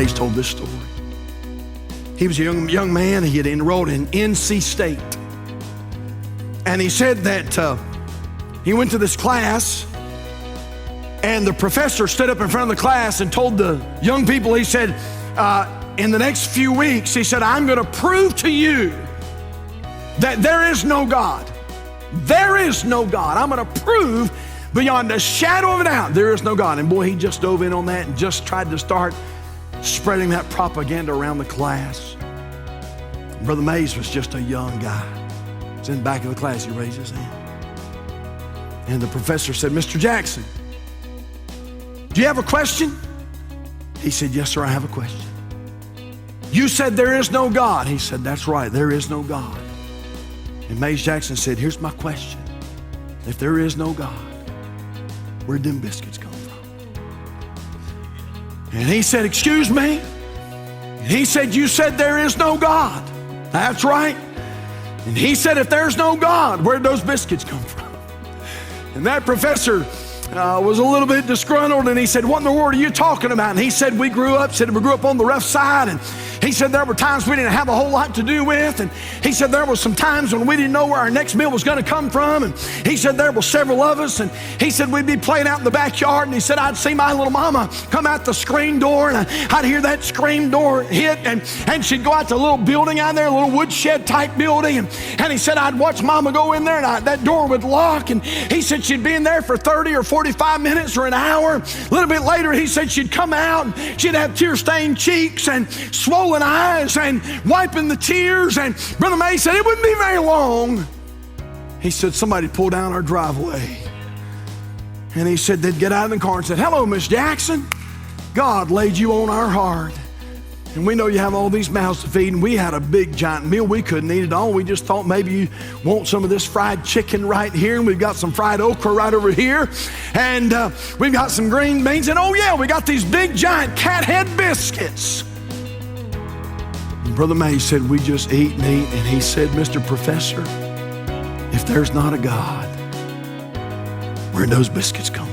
Mays told this story. He was a young man. He had enrolled in NC State. And he said that he went to this class, and the professor stood up in front of the class and told the young people, he said, in the next few weeks, he said, I'm going to prove to you that there is no God. There is no God. I'm going to prove beyond a shadow of a doubt there is no God. And boy, he just dove in on that and just tried to start spreading that propaganda around the class. Brother Mays was just a young guy. He's in the back of the class. He raised his hand. And the professor said, Mr. Jackson, do you have a question? He said, yes, sir, I have a question. You said there is no God. He said, that's right, there is no God. And Mays Jackson said, here's my question. If there is no God, where'd them biscuits come from? And he said, excuse me? And he said, you said there is no God. That's right. And he said, if there's no God, where'd those biscuits come from? And that professor was a little bit disgruntled, and he said, what in the world are you talking about? And he said, we grew up on the rough side, and he said there were times we didn't have a whole lot to do with, and he said there were some times when we didn't know where our next meal was going to come from, and he said there were several of us, and he said we'd be playing out in the backyard, and he said I'd see my little mama come out the screen door, and I'd hear that screen door hit, and she'd go out to a little building out there, a little woodshed type building, and he said I'd watch mama go in there, and that door would lock, and he said she'd be in there for 30 or 45 minutes or an hour. A little bit later, he said she'd come out, and she'd have tear-stained cheeks and swollen eyes and wiping the tears. And Brother May said it wouldn't be very long. He said somebody pulled down our driveway, and he said they'd get out of the car and said, hello, Miss Jackson. God laid you on our heart, and we know you have all these mouths to feed, and we had a big giant meal. We couldn't eat it all. We just thought maybe you want some of this fried chicken right here, and we've got some fried okra right over here, and we've got some green beans, and oh yeah, we got these big giant cat head biscuits. And Brother May said we just eat and eat, and he said, Mr. Professor, if there's not a God, where'd those biscuits come